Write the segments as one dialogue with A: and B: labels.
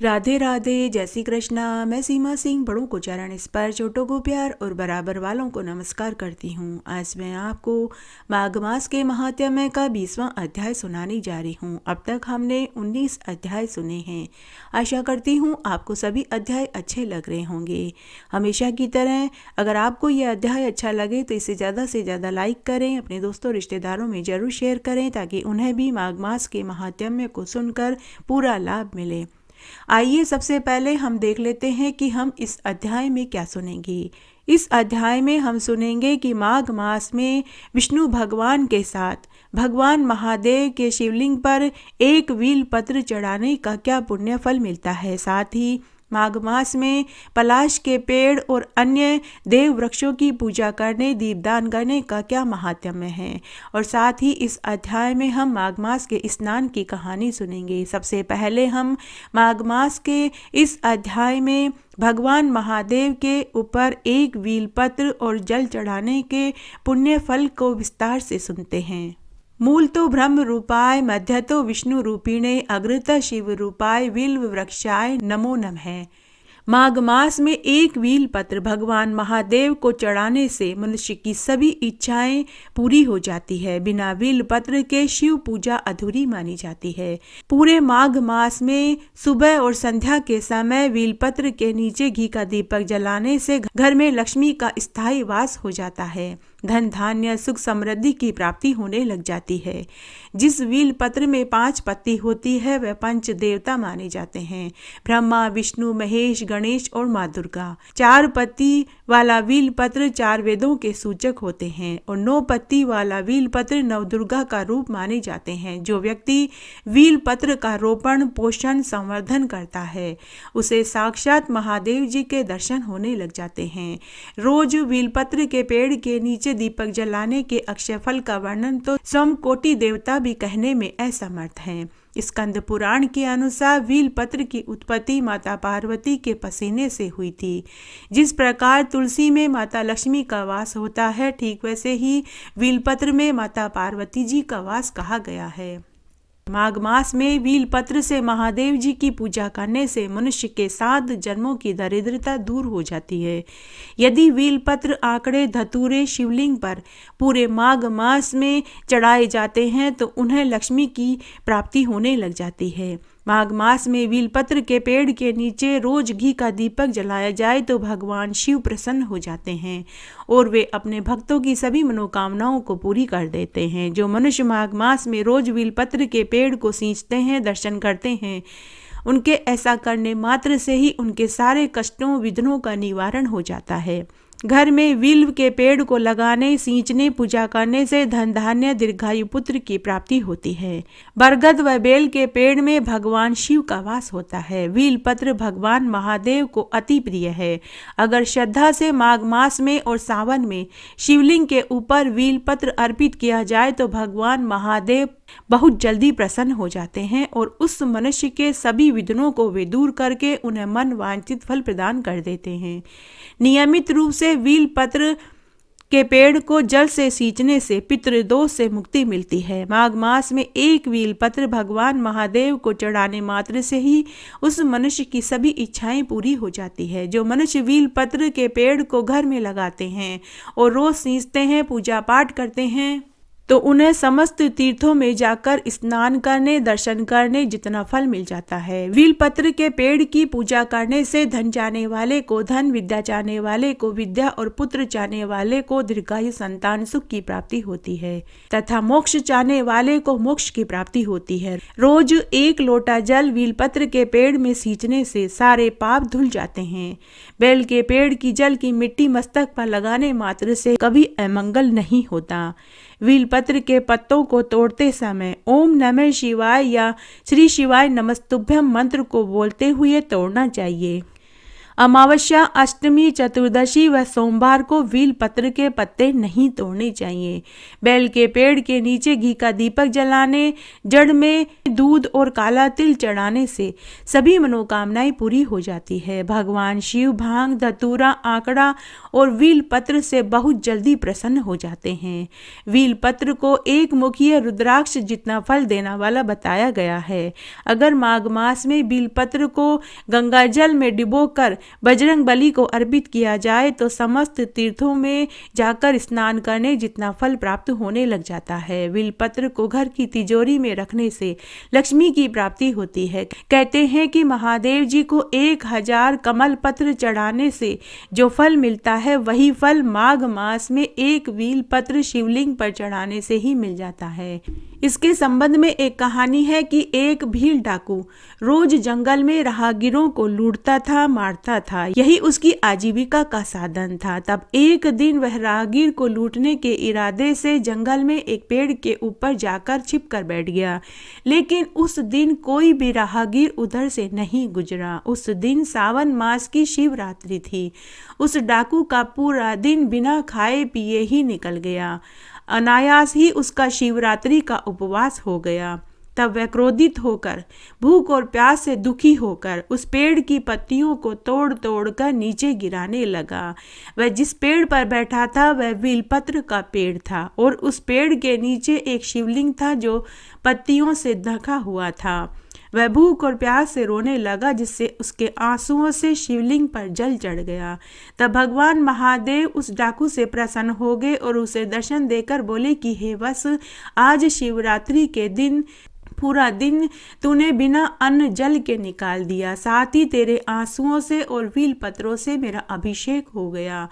A: राधे राधे, जय श्री कृष्णा। मैं सीमा सिंह बड़ों को चरण स्पर्श, छोटों को प्यार और बराबर वालों को नमस्कार करती हूँ। आज मैं आपको माघ मास के महात्म्य का 20वां अध्याय सुनाने जा रही हूँ। अब तक हमने 19 अध्याय सुने हैं। आशा करती हूँ आपको सभी अध्याय अच्छे लग रहे होंगे। हमेशा की तरह अगर आपको यह अध्याय अच्छा लगे तो इसे ज़्यादा से ज़्यादा लाइक करें, अपने दोस्तों रिश्तेदारों में ज़रूर शेयर करें ताकि उन्हें भी माघ मास के महात्म्य को सुनकर पूरा लाभ मिले। आइए सबसे पहले हम देख लेते हैं कि हम इस अध्याय में क्या सुनेंगे। इस अध्याय में हम सुनेंगे कि माघ मास में विष्णु भगवान के साथ भगवान महादेव के शिवलिंग पर एक वील पत्र चढ़ाने का क्या पुण्य फल मिलता है। साथ ही माघ मास में पलाश के पेड़ और अन्य देव वृक्षों की पूजा करने, दीपदान करने का क्या महात्म्य है। और साथ ही इस अध्याय में हम माघ मास के स्नान की कहानी सुनेंगे। सबसे पहले हम माघ मास के इस अध्याय में भगवान महादेव के ऊपर एक वीलपत्र और जल चढ़ाने के पुण्य फल को विस्तार से सुनते हैं। मूल तो ब्रह्म रूपाय, मध्य तो विष्णु रूपिणे, अग्रत शिव रूपाय, बिल्व वृक्षाय नमो नमः। माघ मास में एक वील पत्र भगवान महादेव को चढ़ाने से मनुष्य की सभी इच्छाएं पूरी हो जाती है। बिना वील पत्र के शिव पूजा अधूरी मानी जाती है। पूरे माघ मास में सुबह और संध्या के समय वील पत्र के नीचे घी का दीपक जलाने से घर में लक्ष्मी का स्थायी वास हो जाता है। धन धान्य सुख समृद्धि की प्राप्ति होने लग जाती है। जिस वील पत्र में 5 पत्ती होती है वह पंच देवता माने जाते हैं, ब्रह्मा, विष्णु, महेश, गणेश और माँ दुर्गा। 4 पत्ती वाला वील पत्र 4 वेदों के सूचक होते हैं और 9 पत्ती वाला वील पत्र नवदुर्गा का रूप माने जाते हैं। जो व्यक्ति वील पत्र का रोपण, पोषण, संवर्धन करता है उसे साक्षात महादेव जी के दर्शन होने लग जाते हैं। रोज वील पत्र के पेड़ के नीचे दीपक जलाने के अक्षय फल का वर्णन तो स्वयं कोटि देवता भी कहने में असमर्थ हैं। स्कंद पुराण के अनुसार वील पत्र की उत्पत्ति माता पार्वती के पसीने से हुई थी। जिस प्रकार तुलसी में माता लक्ष्मी का वास होता है, ठीक वैसे ही वील पत्र में माता पार्वती जी का वास कहा गया है। माघ मास में वील पत्र से महादेव जी की पूजा करने से मनुष्य के 7 जन्मों की दरिद्रता दूर हो जाती है। यदि वील पत्र, आंकड़े, धतूरे शिवलिंग पर पूरे माघ मास में चढ़ाए जाते हैं तो उन्हें लक्ष्मी की प्राप्ति होने लग जाती है। माघ मास में वीलपत्र के पेड़ के नीचे रोज घी का दीपक जलाया जाए तो भगवान शिव प्रसन्न हो जाते हैं और वे अपने भक्तों की सभी मनोकामनाओं को पूरी कर देते हैं। जो मनुष्य माघ मास में रोज वीलपत्र के पेड़ को सींचते हैं, दर्शन करते हैं, उनके ऐसा करने मात्र से ही उनके सारे कष्टों, विघ्नों का निवारण हो जाता है। घर में विल्व के पेड़ को लगाने, सींचने, पूजा करने से धन धान्य, दीर्घायु पुत्र की प्राप्ति होती है। बरगद व बेल के पेड़ में भगवान शिव का वास होता है। वील पत्र भगवान महादेव को अति प्रिय है। अगर श्रद्धा से माघ मास में और सावन में शिवलिंग के ऊपर वील पत्र अर्पित किया जाए तो भगवान महादेव बहुत जल्दी प्रसन्न हो जाते हैं और उस मनुष्य के सभी विघ्नों को वे दूर करके उन्हें मन वांछित फल प्रदान कर देते हैं। नियमित रूप से वील पत्र के पेड़ को जल से सींचने से पितृदोष से मुक्ति मिलती है। माघ मास में एक वील पत्र भगवान महादेव को चढ़ाने मात्र से ही उस मनुष्य की सभी इच्छाएं पूरी हो जाती है। जो मनुष्य वील पत्र के पेड़ को घर में लगाते हैं और रोज सींचते हैं, पूजा पाठ करते हैं तो उन्हें समस्त तीर्थों में जाकर स्नान करने, दर्शन करने जितना फल मिल जाता है। वील पत्र के पेड़ की पूजा करने से धन चाहने वाले को धन, विद्या चाहने वाले को विद्या और पुत्र चाहने वाले को दीर्घायु संतान सुख की प्राप्ति होती है तथा मोक्ष चाहने वाले को मोक्ष की प्राप्ति होती है। रोज 1 लोटा जल वील पत्र के पेड़ में सींचने से सारे पाप धुल जाते हैं। बेल के पेड़ की जल की मिट्टी मस्तक पर लगाने मात्र से कभी अमंगल नहीं होता। वील पत्र के पत्तों को तोड़ते समय ओम नमः शिवाय या श्री शिवाय नमस्तुभ्यम मंत्र को बोलते हुए तोड़ना चाहिए। अमावस्या, अष्टमी, चतुर्दशी व सोमवार को वील पत्र के पत्ते नहीं तोड़ने चाहिए। बेल के पेड़ के नीचे घी का दीपक जलाने, जड़ में में दूध और काला तिल चढ़ाने से सभी मनोकामनाएं पूरी हो जाती है। भगवान शिव भांग, धतूरा, आंकड़ा और वील पत्र से बहुत जल्दी प्रसन्न हो जाते हैं। वील पत्र को एक मुखीय रुद्राक्ष जितना फल देने वाला बताया गया है। अगर माघ मास में वील पत्र को गंगा जल में डुबोकर बजरंग बली को अर्पित किया जाए तो समस्त तीर्थों में जाकर स्नान करने जितना फल प्राप्त होने लग जाता है। बिलपत्र को घर की तिजोरी में रखने से लक्ष्मी की प्राप्ति होती है। कहते हैं कि महादेव जी को 1000 कमल पत्र चढ़ाने से जो फल मिलता है वही फल माघ मास में एक बील पत्र शिवलिंग पर चढ़ाने से ही मिल जाता है। इसके संबंध में एक कहानी है कि एक भील डाकू रोज जंगल में राहगीरों को लूटता था, मारता था। यही उसकी आजीविका का साधन था। तब एक दिन वह राहगीर को लूटने के इरादे से जंगल में एक पेड़ के ऊपर जाकर छिप कर बैठ गया, लेकिन उस दिन कोई भी राहगीर उधर से नहीं गुजरा। उस दिन सावन मास की शिवरात्रि थी। उस डाकू का पूरा दिन बिना खाए पिए ही निकल गया। अनायास ही उसका शिवरात्रि का उपवास हो गया। तब वह क्रोधित होकर, भूख और प्यास से दुखी होकर उस पेड़ की पत्तियों को तोड़ तोड़ कर नीचे गिराने लगा। वह जिस पेड़ पर बैठा था वह बेलपत्र का पेड़ था और उस पेड़ के नीचे एक शिवलिंग था जो पत्तियों से ढका हुआ था। वह भूख और प्यास से रोने लगा, जिससे उसके आंसुओं से शिवलिंग पर जल चढ़ गया। तब भगवान महादेव उस डाकू से प्रसन्न हो गए और उसे दर्शन देकर बोले कि हे वत्स, आज शिवरात्रि के दिन पूरा दिन तूने बिना अन्न जल के निकाल दिया, साथ ही तेरे आंसुओं से और वील पत्रों से मेरा अभिषेक हो गया।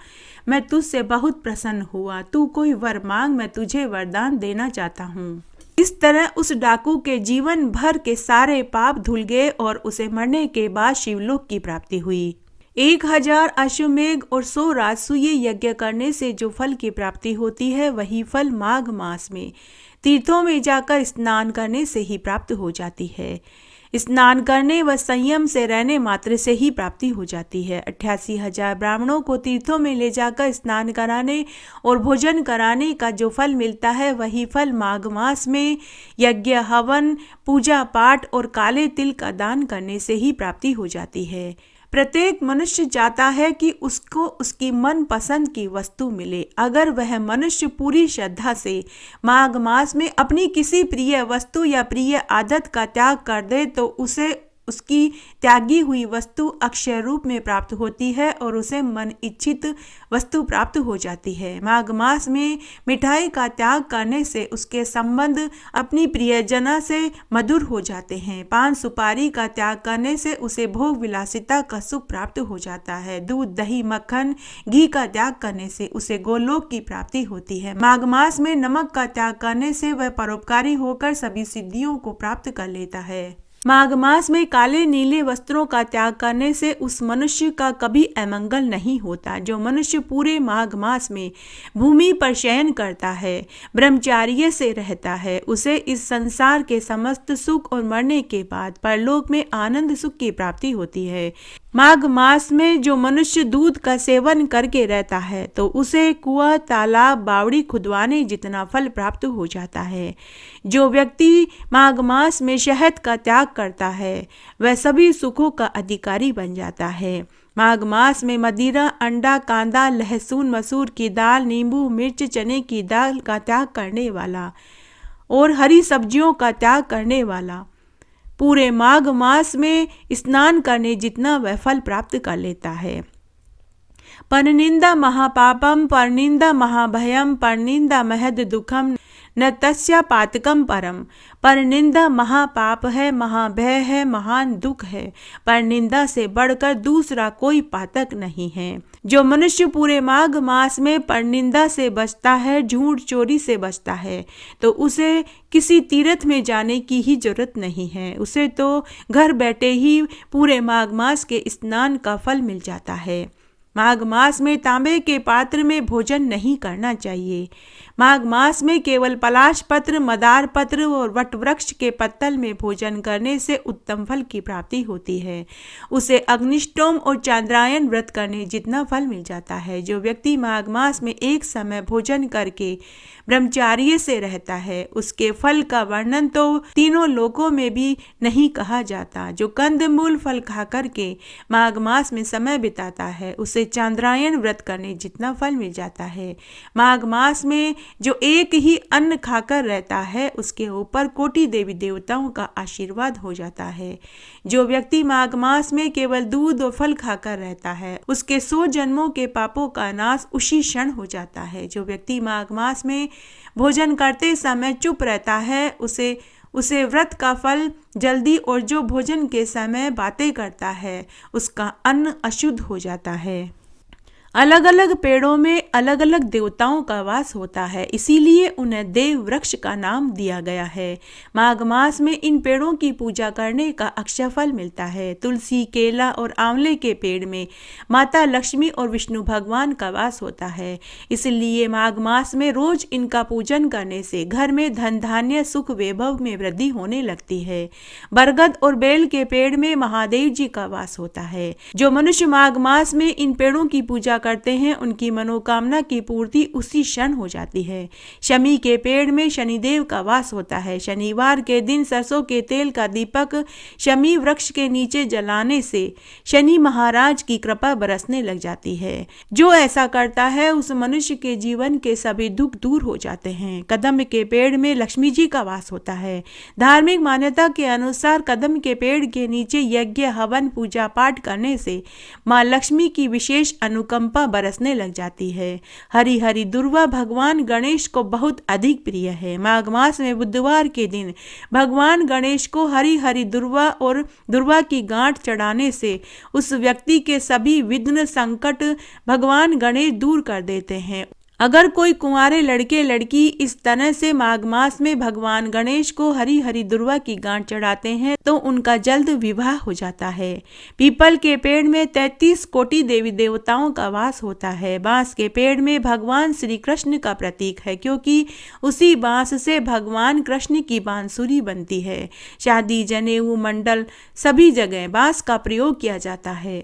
A: मैं तुझसे बहुत प्रसन्न हुआ। तू कोई वर मांग, मैं तुझे वरदान देना चाहता हूँ। इस तरह उस डाकू के जीवन भर के सारे पाप धुल गए और उसे मरने के बाद शिवलोक की प्राप्ति हुई। 1000 अश्वमेघ और 100 राजसूय यज्ञ करने से जो फल की प्राप्ति होती है वही फल माघ मास में तीर्थों में जाकर स्नान करने से ही प्राप्त हो जाती है। स्नान करने व संयम से रहने मात्र से ही प्राप्ति हो जाती है। 88,000 ब्राह्मणों को तीर्थों में ले जाकर स्नान कराने और भोजन कराने का जो फल मिलता है वही फल माघ मास में यज्ञ, हवन, पूजा पाठ और काले तिल का दान करने से ही प्राप्ति हो जाती है। प्रत्येक मनुष्य चाहता है कि उसको उसकी मन पसंद की वस्तु मिले। अगर वह मनुष्य पूरी श्रद्धा से माघ मास में अपनी किसी प्रिय वस्तु या प्रिय आदत का त्याग कर दे तो उसे उसकी त्यागी हुई वस्तु अक्षय रूप में प्राप्त होती है और उसे मन इच्छित वस्तु प्राप्त हो जाती है। माघ मास में मिठाई का त्याग करने से उसके संबंध अपनी प्रियजना से मधुर हो जाते हैं। पान सुपारी का त्याग करने से उसे भोग विलासिता का सुख प्राप्त हो जाता है। दूध, दही, मक्खन, घी का त्याग करने से उसे गोलोक की प्राप्ति होती है। माघ मास में नमक का त्याग करने से वह परोपकारी होकर सभी सिद्धियों को प्राप्त कर लेता है। माघ मास में काले नीले वस्त्रों का त्याग करने से उस मनुष्य का कभी अमंगल नहीं होता। जो मनुष्य पूरे माघ मास में भूमि पर शयन करता है, ब्रह्मचार्य से रहता है, उसे इस संसार के समस्त सुख और मरने के बाद परलोक में आनंद सुख की प्राप्ति होती है। माघ मास में जो मनुष्य दूध का सेवन करके रहता है तो उसे कुआं, तालाब, बावड़ी खुदवाने जितना फल प्राप्त हो जाता है। जो व्यक्ति माघ मास में शहद का त्याग करता है वह सभी सुखों का अधिकारी बन जाता है। माघ मास में मदिरा, अंडा, कांदा, लहसुन, मसूर की दाल, नींबू, मिर्च, चने की दाल का त्याग करने वाला और हरी सब्जियों का त्याग करने वाला पूरे माघ मास में स्नान करने जितना वह फल प्राप्त कर लेता है। परनिंदा महापापम, परनिंदा महाभयम, परनिंदा महद दुखम, न तस्या पातकम परम। परनिंदा महापाप है, महाभय है, महान दुख है। परनिंदा से बढ़कर दूसरा कोई पातक नहीं है। जो मनुष्य पूरे माघ मास में परनिंदा से बचता है, झूठ चोरी से बचता है, तो उसे किसी तीर्थ में जाने की ही जरूरत नहीं है। उसे तो घर बैठे ही पूरे माघ मास के स्नान का फल मिल जाता है। माघ मास में तांबे के पात्र में भोजन नहीं करना चाहिए। माघ मास में केवल पलाश पत्र, मदार पत्र और वट वृक्ष के पत्तल में भोजन करने से उत्तम फल की प्राप्ति होती है। उसे अग्निष्टोम और चांद्रायन व्रत करने जितना फल मिल जाता है। जो व्यक्ति माघ मास में एक समय भोजन करके ब्रह्मचार्य से रहता है, उसके फल का वर्णन तो तीनों लोकों में भी नहीं कहा जाता। जो कंदमूल फल खा करके माघ मास में समय बिताता है, उसे चांद्रायन व्रत करने जितना फल मिल जाता है। माघ मास में जो एक ही अन्न खाकर रहता है, उसके ऊपर कोटि देवी देवताओं का आशीर्वाद हो जाता है। जो व्यक्ति माघ मास में केवल दूध और फल खाकर रहता है, उसके 100 जन्मों के पापों का नाश उसी क्षण हो जाता है। जो व्यक्ति माघ मास में भोजन करते समय चुप रहता है, उसे व्रत का फल जल्दी, और जो भोजन के समय बातें करता है, उसका अन्न अशुद्ध हो जाता है। अलग अलग पेड़ों में अलग अलग देवताओं का वास होता है, इसीलिए उन्हें देव वृक्ष का नाम दिया गया है। माघ मास में इन पेड़ों की पूजा करने का अक्षय फल मिलता है। तुलसी, केला और आंवले के पेड़ में माता लक्ष्मी और विष्णु भगवान का वास होता है, इसलिए माघ मास में रोज इनका पूजन करने से घर में धन धान्य सुख वैभव में वृद्धि होने लगती है। बरगद और बेल के पेड़ में महादेव जी का वास होता है। जो मनुष्य माघ मास में इन पेड़ों की पूजा करते हैं, उनकी मनोकामना की पूर्ति उसी क्षण हो जाती है। शमी के पेड़ में शनिदेव का वास होता है। शनिवार के दिन सरसों के तेल का दीपक शमी वृक्ष के नीचे जलाने से शनि महाराज की कृपा बरसने लग जाती है। जो ऐसा करता है, उस मनुष्य के जीवन के सभी दुख दूर हो जाते हैं। कदम के पेड़ में लक्ष्मी जी का वास होता है। धार्मिक मान्यता के अनुसार कदम के पेड़ के नीचे यज्ञ, हवन, पूजा पाठ करने से माँ लक्ष्मी की विशेष अनुकंपा बरसने लग जाती है। हरि हरि दुर्वा भगवान गणेश को बहुत अधिक प्रिय है। माघ मास में बुधवार के दिन भगवान गणेश को हरि हरि दुर्वा और दुर्वा की गांठ चढ़ाने से उस व्यक्ति के सभी विघ्न संकट भगवान गणेश दूर कर देते हैं। अगर कोई कुंवारे लड़के लड़की इस तरह से माघ मास में भगवान गणेश को हरि हरि दुर्वा की गांठ चढ़ाते हैं, तो उनका जल्द विवाह हो जाता है। पीपल के पेड़ में 33 कोटि देवी देवताओं का वास होता है। बांस के पेड़ में भगवान श्री कृष्ण का प्रतीक है, क्योंकि उसी बांस से भगवान कृष्ण की बांसुरी बनती है। शादी, जनेऊ, मंडल सभी जगह बांस का प्रयोग किया जाता है।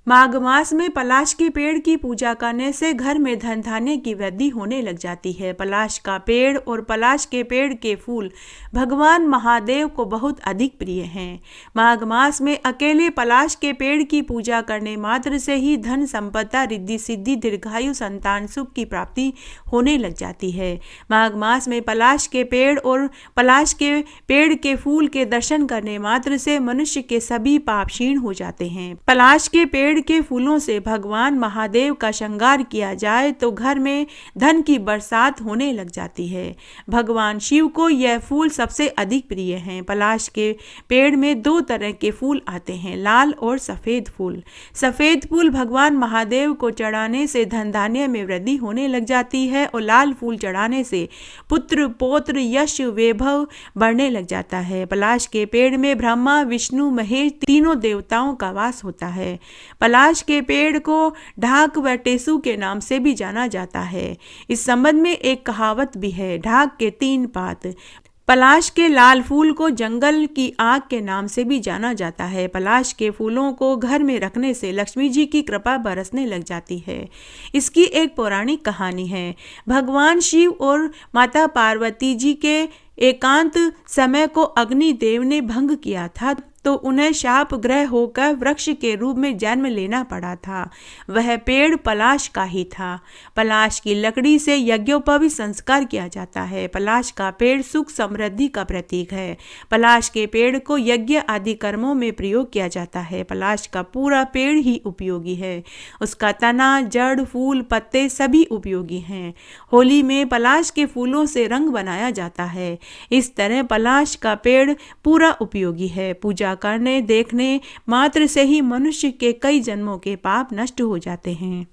A: माघ मास में पलाश के पेड़ की पूजा करने से घर में धन धान्य की वृद्धि होने लग जाती है। पलाश का पेड़ और पलाश के पेड़ के फूल भगवान महादेव को बहुत अधिक प्रिय हैं। माघ मास में अकेले पलाश के पेड़ की पूजा करने मात्र से ही धन संपदा, रिद्धि सिद्धि, दीर्घायु, संतान सुख की प्राप्ति होने लग जाती है। माघ मास में पलाश के पेड़ और पलाश के पेड़ के फूल के दर्शन करने मात्र से मनुष्य के सभी पाप क्षीण हो जाते हैं। पलाश के पेड़ के फूलों से भगवान महादेव का श्रृंगार किया जाए तो घर में धन की बरसात होने लग जाती है। भगवान शिव को यह फूल सबसे अधिक प्रिय हैं। पलाश के पेड़ में 2 तरह के फूल आते हैं, लाल और सफेद फूल। सफेद फूल भगवान महादेव को चढ़ाने से धन धान्य में वृद्धि होने लग जाती है, और लाल फूल चढ़ाने से पुत्र, पौत्र, यश, वैभव बढ़ने लग जाता है। पलाश के पेड़ में ब्रह्मा, विष्णु, महेश तीनों देवताओं का वास होता है। पलाश के पेड़ को ढाक व टेसू के नाम से भी जाना जाता है। इस संबंध में एक कहावत भी है, ढाक के 3 पात। पलाश के लाल फूल को जंगल की आग के नाम से भी जाना जाता है। पलाश के फूलों को घर में रखने से लक्ष्मी जी की कृपा बरसने लग जाती है। इसकी एक पौराणिक कहानी है। भगवान शिव और माता पार्वती जी के एकांत समय को अग्नि देव ने भंग किया था, तो उन्हें शाप ग्रह होकर वृक्ष के रूप में जन्म लेना पड़ा था। वह पेड़ पलाश का ही था। पलाश की लकड़ी से यज्ञोपवीत संस्कार किया जाता है। पलाश का पेड़ सुख समृद्धि का प्रतीक है। पलाश के पेड़ को यज्ञ आदि कर्मों में प्रयोग किया जाता है। पलाश का पूरा पेड़ ही उपयोगी है। उसका तना, जड़, फूल, पत्ते सभी उपयोगी हैं। होली में पलाश के फूलों से रंग बनाया जाता है। इस तरह पलाश का पेड़ पूरा उपयोगी है। पूजा करने, देखने मात्र से ही मनुष्य के कई जन्मों के पाप नष्ट हो जाते हैं।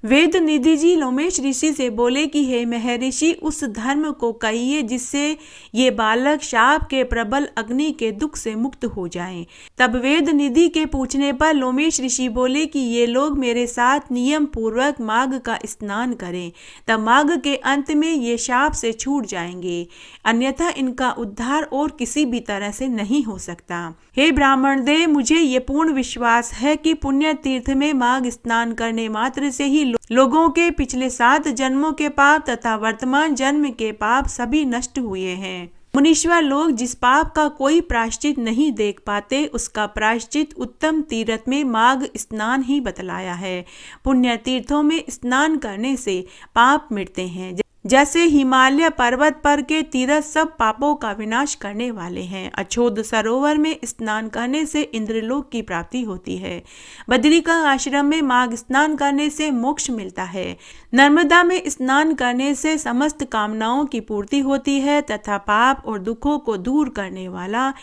A: वेद निधि जी लोमेश ऋषि से बोले कि हे महर्षि, उस धर्म को कहिए जिससे ये बालक शाप के प्रबल अग्नि के दुख से मुक्त हो जाएं। तब वेद निधि के पूछने पर लोमेश ऋषि बोले कि ये लोग मेरे साथ नियम पूर्वक माघ का स्नान करें, तब माघ के अंत में ये शाप से छूट जाएंगे, अन्यथा इनका उद्धार और किसी भी तरह से नहीं हो सकता। हे ब्राह्मण देव, मुझे ये पूर्ण विश्वास है कि पुण्य तीर्थ में माघ स्नान करने मात्र से ही लोगों के पिछले 7 जन्मों के पाप तथा वर्तमान जन्म के पाप सभी नष्ट हुए हैं। मुनीश्वर लोग जिस पाप का कोई प्रायश्चित नहीं देख पाते, उसका प्रायश्चित उत्तम तीर्थ में माघ स्नान ही बतलाया है। पुण्य तीर्थों में स्नान करने से पाप मिटते हैं, जैसे हिमालय पर्वत पर के तीर्थ सब पापों का विनाश करने वाले हैं। अछोद सरोवर में स्नान करने से इंद्रलोक की प्राप्ति होती है। बद्रिका आश्रम में माघ स्नान करने से मोक्ष मिलता है। नर्मदा में स्नान करने से समस्त कामनाओं की पूर्ति होती है तथा पाप और दुखों को दूर करने वाला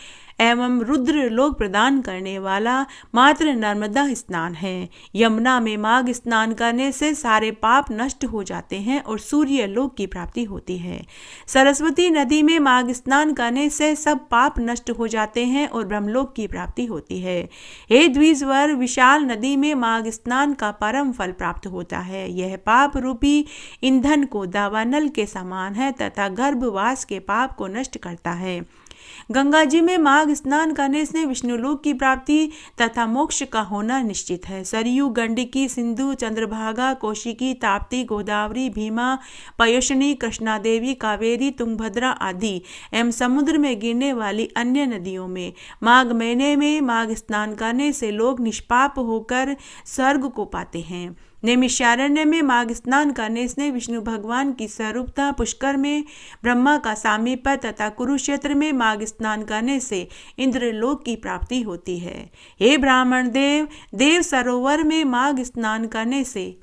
A: एवं रुद्र लोक प्रदान करने वाला मात्र नर्मदा स्नान है। यमुना में माघ स्नान करने से सारे पाप नष्ट हो जाते हैं और सूर्य लोक की प्राप्ति होती है। सरस्वती नदी में माघ स्नान करने से सब पाप नष्ट हो जाते हैं और ब्रह्मलोक की प्राप्ति होती है। हे द्विजवर, विशाल नदी में माघ स्नान का परम फल प्राप्त होता है। यह पाप रूपी ईंधन को दावानल के समान है तथा गर्भवास के पाप को नष्ट करता है। गंगा जी में माघ स्नान करने से विष्णुलोक की प्राप्ति तथा मोक्ष का होना निश्चित है। सरयू, गंडकी, सिंधु, चंद्रभागा, कौशिकी, ताप्ती, गोदावरी, भीमा, पयोष्णी, कृष्णा देवी, कावेरी, तुंगभद्रा आदि एवं समुद्र में गिरने वाली अन्य नदियों में माघ महीने में माघ स्नान करने से लोग निष्पाप होकर स्वर्ग को पाते हैं। नैमिषारण्य में माघ स्नान करने से विष्णु भगवान की स्वरूपता, पुष्कर में ब्रह्मा का सामीप्य तथा कुरुक्षेत्र में माघ स्नान करने से इंद्रलोक की प्राप्ति होती है। हे ब्राह्मण देव, देव सरोवर में माघ स्नान करने से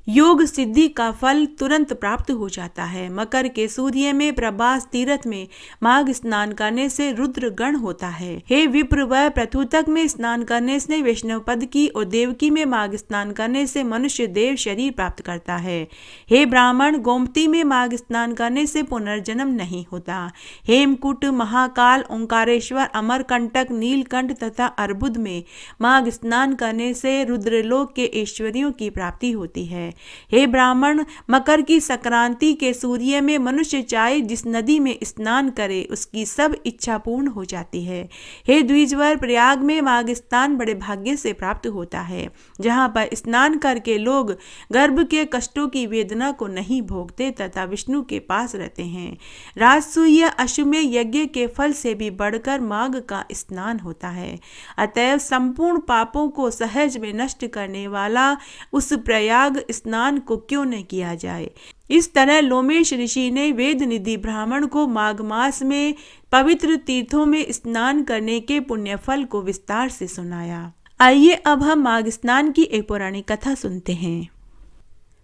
A: योग सिद्धि का फल तुरंत प्राप्त हो जाता है। मकर के सूर्य में प्रभास तीर्थ में माघ स्नान करने से रुद्र गण होता है। हे विप्र, वह प्रथुतक में स्नान करने से वैष्णव पद की और देवकी में माघ स्नान करने से मनुष्य देव शरीर प्राप्त करता है। हे ब्राह्मण, गोमती में माघ स्नान करने से पुनर्जन्म नहीं होता। हेमकूट, महाकाल, ओंकारेश्वर, अमरकंटक, नीलकंठ तथा अर्बुद में माघ स्नान करने से रुद्रलोक के ऐश्वर्यों की प्राप्ति होती है। हे ब्राह्मण, मकर की संक्रांति के सूर्य में मनुष्य चाहे जिस नदी में स्नान करे उसकी सब इच्छा पूर्ण हो जाती है। हे द्विजवर, प्रयाग में माघ स्नान बड़े भाग्य से प्राप्त होता है, जहाँ पर स्नान करके लोग गर्भ के कष्टों की वेदना को नहीं भोगते तथा विष्णु के पास रहते हैं। राजसूय अश्वमेध यज्ञ के फल से भी बढ़कर माघ का स्नान होता है। अतएव संपूर्ण पापों को सहज में नष्ट करने वाला उस प्रयाग स्नान को क्यों न किया जाए। इस तरह लोमेश ऋषि ने वेद निधि ब्राह्मण को माघ मास में पवित्र तीर्थों में स्नान करने के पुण्य फल को विस्तार से सुनाया। आइए अब हम माघ स्नान की एक पौराणिक कथा सुनते हैं।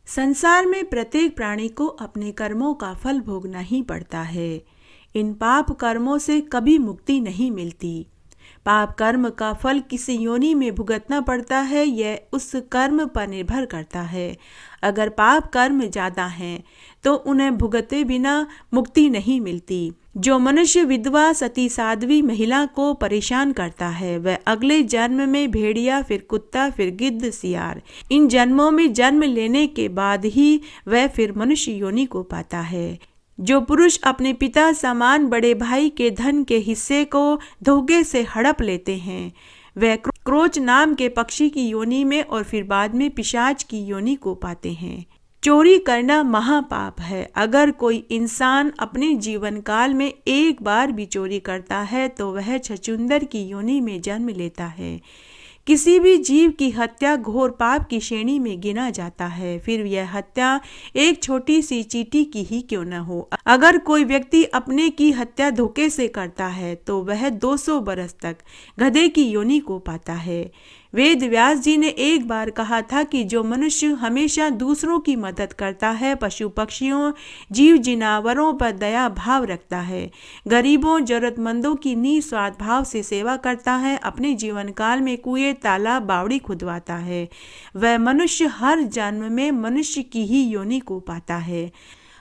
A: संसार में प्रत्येक प्राणी को अपने कर्मों का फल भोगना ही पड़ता है। इन पाप कर्मों से कभी मुक्ति नहीं मिलती। पाप कर्म का फल किसी योनि में भुगतना पड़ता है, यह उस कर्म पर निर्भर करता है। अगर पाप कर्म ज़्यादा हैं तो उन्हें भुगते बिना मुक्ति नहीं मिलती। जो मनुष्य विधवा, सती, साध्वी महिला को परेशान करता है वह अगले जन्म में भेड़िया, फिर कुत्ता, फिर गिद्ध, सियार, इन जन्मों में जन्म लेने के बाद ही वह फिर मनुष्य योनि को पाता है। जो पुरुष अपने पिता समान बड़े भाई के धन के हिस्से को धोखे से हड़प लेते हैं वह क्रोच नाम के पक्षी की योनि में और फिर बाद में पिशाच की योनि को पाते हैं। चोरी करना महापाप है। अगर कोई इंसान अपने जीवन काल में एक बार भी चोरी करता है तो वह छछूंदर की योनि में जन्म लेता है। किसी भी जीव की हत्या घोर पाप की श्रेणी में गिना जाता है, फिर यह हत्या एक छोटी सी चींटी की ही क्यों न हो। अगर कोई व्यक्ति अपने की हत्या धोखे से करता है तो वह 200 बरस तक गधे की योनि को पाता है। वेद व्यास जी ने एक बार कहा था कि जो मनुष्य हमेशा दूसरों की मदद करता है, पशु पक्षियों, जीव जिनावरों पर दया भाव रखता है, गरीबों जरूरतमंदों की निस्वार्थ भाव से सेवा करता है, अपने जीवन काल में कुएं लिए तालाब बावड़ी खुदवाता है। वह मनुष्य हर जन्म में मनुष्य की ही योनि को पाता है।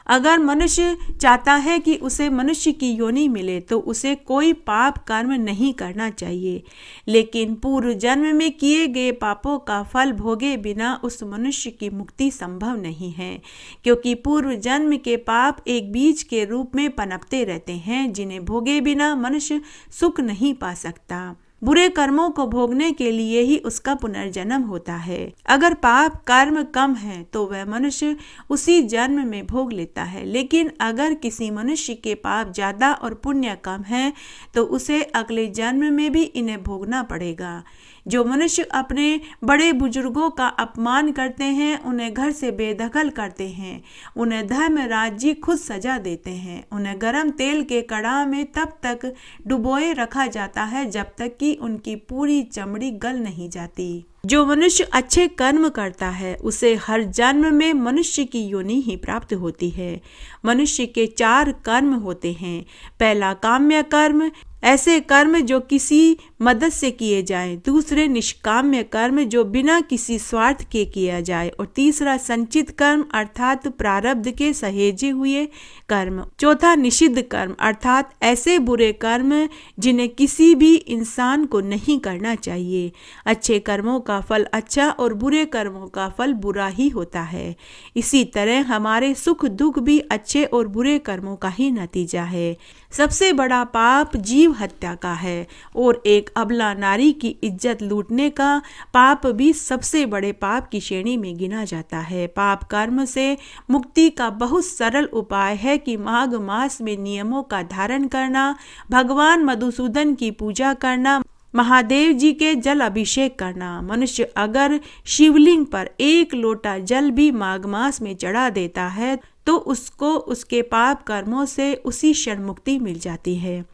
A: अगर मनुष्य चाहता है कि उसे मनुष्य की योनि मिले तो उसे कोई पाप कर्म नहीं करना चाहिए, लेकिन पूर्व जन्म में किए गए पापों का फल भोगे बिना उस मनुष्य की मुक्ति संभव नहीं है, क्योंकि पूर्व जन्म के पाप एक बीज के रूप में पनपते रहते हैं, जिन्हें भोगे बिना मनुष्य सुख नहीं पा सकता। बुरे कर्मों को भोगने के लिए ही उसका पुनर्जन्म होता है। अगर पाप कर्म कम है तो वह मनुष्य उसी जन्म में भोग लेता है, लेकिन अगर किसी मनुष्य के पाप ज्यादा और पुण्य कम है तो उसे अगले जन्म में भी इन्हें भोगना पड़ेगा। जो मनुष्य अपने बड़े बुजुर्गों का अपमान करते हैं, उन्हें घर से बेदखल करते हैं, उन्हें धर्म राज्य खुद सजा देते हैं, उन्हें गरम तेल के कड़ाह में तब तक डुबोए रखा जाता है जब तक कि उनकी पूरी चमड़ी गल नहीं जाती। जो मनुष्य अच्छे कर्म करता है उसे हर जन्म में मनुष्य की योनि ही प्राप्त होती है। मनुष्य के 4 कर्म होते हैं। पहला काम्य कर्म, ऐसे कर्म जो किसी मदद से किए जाएं। दूसरे निष्काम्य कर्म जो बिना किसी स्वार्थ के किया जाए। और तीसरा संचित कर्म अर्थात प्रारब्ध के सहेजे हुए कर्म। चौथा निषिद्ध कर्म अर्थात ऐसे बुरे कर्म जिन्हें किसी भी इंसान को नहीं करना चाहिए। अच्छे कर्मों का फल अच्छा और बुरे कर्मों का फल बुरा ही होता है। इसी तरह हमारे सुख दुख भी अच्छे और बुरे कर्मों का ही नतीजा है। सबसे बड़ा पाप जीव हत्या का है और एक अबला नारी की इज्जत लूटने का पाप भी सबसे बड़े पाप की श्रेणी में गिना जाता है। पाप कर्म से मुक्ति का बहुत सरल उपाय है कि माघ मास में नियमों का धारण करना, भगवान मधुसूदन की पूजा करना, महादेव जी के जल अभिषेक करना। मनुष्य अगर शिवलिंग पर 1 लोटा जल भी माघ मास में चढ़ा देता है तो उसको उसके पाप कर्मों से उसी क्षण मुक्ति मिल जाती है।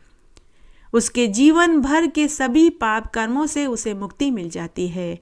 A: उसके जीवन भर के सभी पाप कर्मों से उसे मुक्ति मिल जाती है।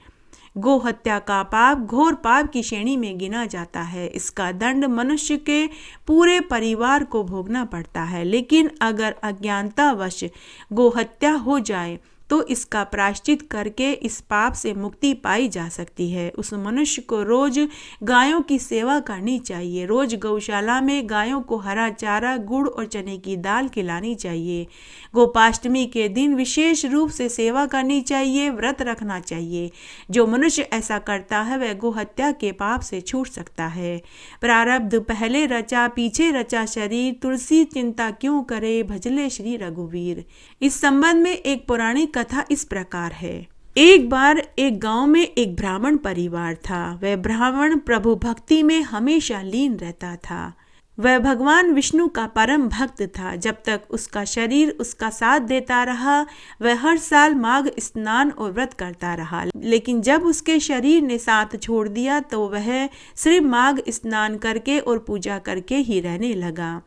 A: गो हत्या का पाप घोर पाप की श्रेणी में गिना जाता है। इसका दंड मनुष्य के पूरे परिवार को भोगना पड़ता है, लेकिन अगर अज्ञानतावश गो हत्या हो जाए तो इसका प्रायश्चित करके इस पाप से मुक्ति पाई जा सकती है। उस मनुष्य को रोज गायों की सेवा करनी चाहिए। रोज गौशाला में गायों को हरा चारा, गुड़ और चने की दाल खिलानी चाहिए। गोपाष्टमी के दिन विशेष रूप से सेवा करनी चाहिए, व्रत रखना चाहिए। जो मनुष्य ऐसा करता है वह गो हत्या के पाप से छूट सकता है। प्रारब्ध पहले रचा पीछे रचा शरीर, तुलसी चिंता क्यों करे, भजले श्री रघुवीर। इस संबंध में एक पौराणिक कथा इस प्रकार है। एक बार एक गांव में एक ब्राह्मण परिवार था। वह ब्राह्मण प्रभु भक्ति में हमेशा लीन रहता था। वह भगवान विष्णु का परम भक्त था। जब तक उसका शरीर उसका साथ देता रहा वह हर साल माघ स्नान और व्रत करता रहा, लेकिन जब उसके शरीर ने साथ छोड़ दिया तो वह सिर्फ माघ स्नान करके और पूजा करके ही रहने लगा।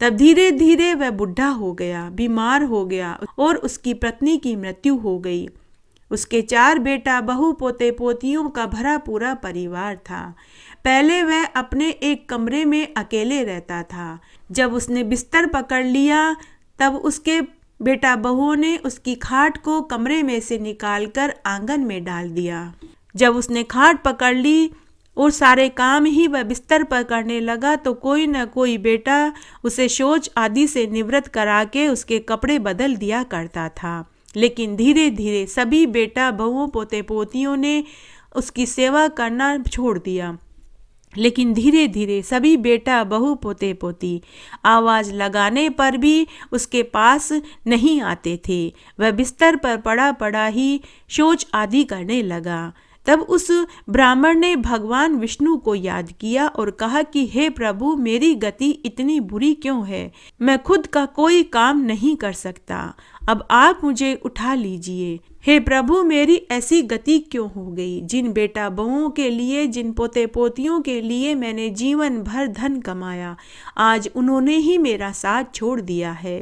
A: तब धीरे धीरे वह बुढ़ा हो गया, बीमार हो गया और उसकी पत्नी की मृत्यु हो गई। उसके 4 बेटा बहू पोते पोतियों का भरा पूरा परिवार था। पहले वह अपने एक कमरे में अकेले रहता था। जब उसने बिस्तर पकड़ लिया तब उसके बेटा बहुओं ने उसकी खाट को कमरे में से निकालकर आंगन में डाल दिया। जब उसने खाट पकड़ ली और सारे काम ही वह बिस्तर पर करने लगा तो कोई न कोई बेटा उसे शौच आदि से निवृत्त करा के उसके कपड़े बदल दिया करता था। लेकिन धीरे धीरे सभी बेटा बहुओं पोते पोतियों ने उसकी सेवा करना छोड़ दिया। लेकिन धीरे धीरे सभी बेटा बहू पोते पोती आवाज़ लगाने पर भी उसके पास नहीं आते थे। वह बिस्तर पर पड़ा पड़ा ही शौच आदि करने लगा। तब उस ब्राह्मण ने भगवान विष्णु को याद किया और कहा कि हे प्रभु, मेरी गति इतनी बुरी क्यों है? मैं खुद का कोई काम नहीं कर सकता। अब आप मुझे उठा लीजिए। हे प्रभु, मेरी ऐसी गति क्यों हो गई? जिन बेटा बहुओं के लिए, जिन पोते पोतियों के लिए मैंने जीवन भर धन कमाया, आज उन्होंने ही मेरा साथ छोड़ दिया है।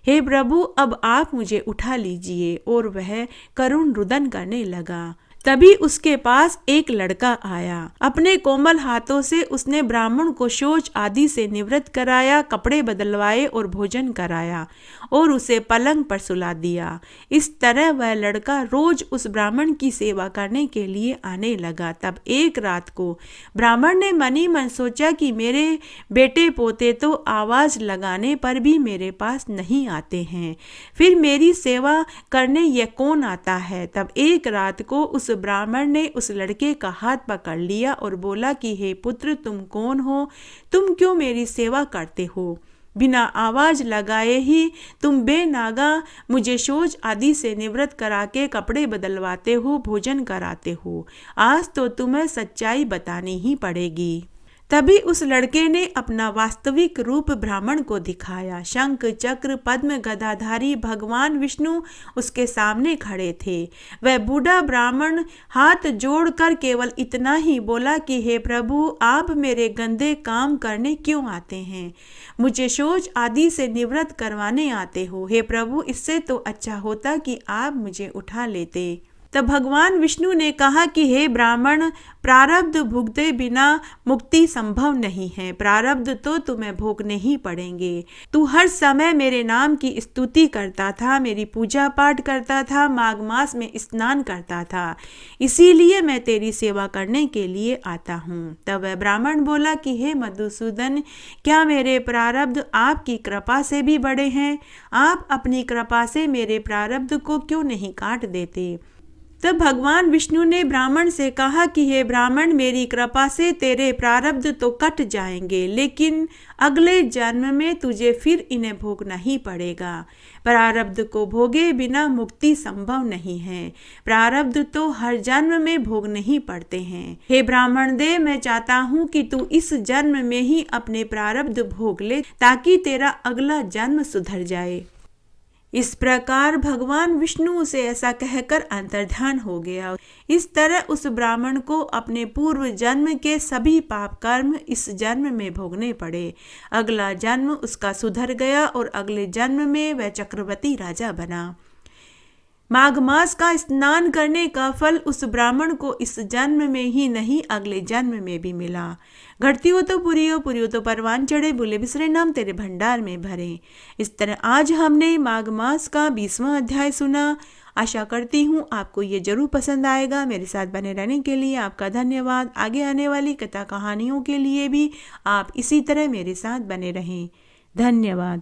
A: हे प्रभु, अब आप मुझे उठा लीजिए। और वह करुण रुदन करने लगा। तभी उसके पास एक लड़का आया। अपने कोमल हाथों से उसने ब्राह्मण को शौच आदि से निवृत्त कराया, कपड़े बदलवाए और भोजन कराया और उसे पलंग पर सुला दिया। इस तरह वह लड़का रोज उस ब्राह्मण की सेवा करने के लिए आने लगा। तब एक रात को ब्राह्मण ने मन ही मन सोचा कि मेरे बेटे पोते तो आवाज लगाने पर भी मेरे पास नहीं आते हैं, फिर मेरी सेवा करने यह कौन आता है। तब एक रात को उस ब्राह्मण ने उस लड़के का हाथ पकड़ लिया और बोला कि हे पुत्र, तुम कौन हो? तुम क्यों मेरी सेवा करते हो? बिना आवाज लगाए ही तुम बेनागा मुझे शौच आदि से निवृत्त करा के कपड़े बदलवाते हो, भोजन कराते हो। आज तो तुम्हें सच्चाई बतानी ही पड़ेगी। तभी उस लड़के ने अपना वास्तविक रूप ब्राह्मण को दिखाया। शंख चक्र पद्म गदाधारी भगवान विष्णु उसके सामने खड़े थे। वह बूढ़ा ब्राह्मण हाथ जोड़कर केवल इतना ही बोला कि हे प्रभु, आप मेरे गंदे काम करने क्यों आते हैं? मुझे शौच आदि से निवृत्त करवाने आते हो। हे प्रभु, इससे तो अच्छा होता कि आप मुझे उठा लेते। तब भगवान विष्णु ने कहा कि हे ब्राह्मण, प्रारब्ध भुगते बिना मुक्ति संभव नहीं है। प्रारब्ध तो तुम्हें भोगने ही पड़ेंगे। तू हर समय मेरे नाम की स्तुति करता था, मेरी पूजा पाठ करता था, माघ मास में स्नान करता था, इसीलिए मैं तेरी सेवा करने के लिए आता हूँ। तब वह ब्राह्मण बोला कि हे मधुसूदन, क्या मेरे प्रारब्ध आपकी कृपा से भी बड़े हैं? आप अपनी कृपा से मेरे प्रारब्ध को क्यों नहीं काट देते? तब भगवान विष्णु ने ब्राह्मण से कहा कि हे ब्राह्मण, मेरी कृपा से तेरे प्रारब्ध तो कट जाएंगे, लेकिन अगले जन्म में तुझे फिर इन्हें भोगना ही पड़ेगा। प्रारब्ध को भोगे बिना मुक्ति संभव नहीं है। प्रारब्ध तो हर जन्म में भोगने ही पड़ते हैं। हे ब्राह्मण देव, मैं चाहता हूँ कि तू इस जन्म में ही अपने प्रारब्ध भोग ले, ताकि तेरा अगला जन्म सुधर जाए। इस प्रकार भगवान विष्णु से ऐसा कहकर अंतर्ध्यान हो गया। इस तरह उस ब्राह्मण को अपने पूर्व जन्म के सभी पाप कर्म इस जन्म में भोगने पड़े। अगला जन्म उसका सुधर गया और अगले जन्म में वह चक्रवर्ती राजा बना। माघ मास का स्नान करने का फल उस ब्राह्मण को इस जन्म में ही नहीं, अगले जन्म में भी मिला। घटती हो तो पूरी हो, पूरी हो तो परवान चढ़े, भूले बिसरे नाम तेरे भंडार में भरे। इस तरह आज हमने माघ मास का 20वां अध्याय सुना। आशा करती हूँ आपको ये जरूर पसंद आएगा। मेरे साथ बने रहने के लिए आपका धन्यवाद। आगे आने वाली कथा कहानियों के लिए भी आप इसी तरह मेरे साथ बने रहें। धन्यवाद।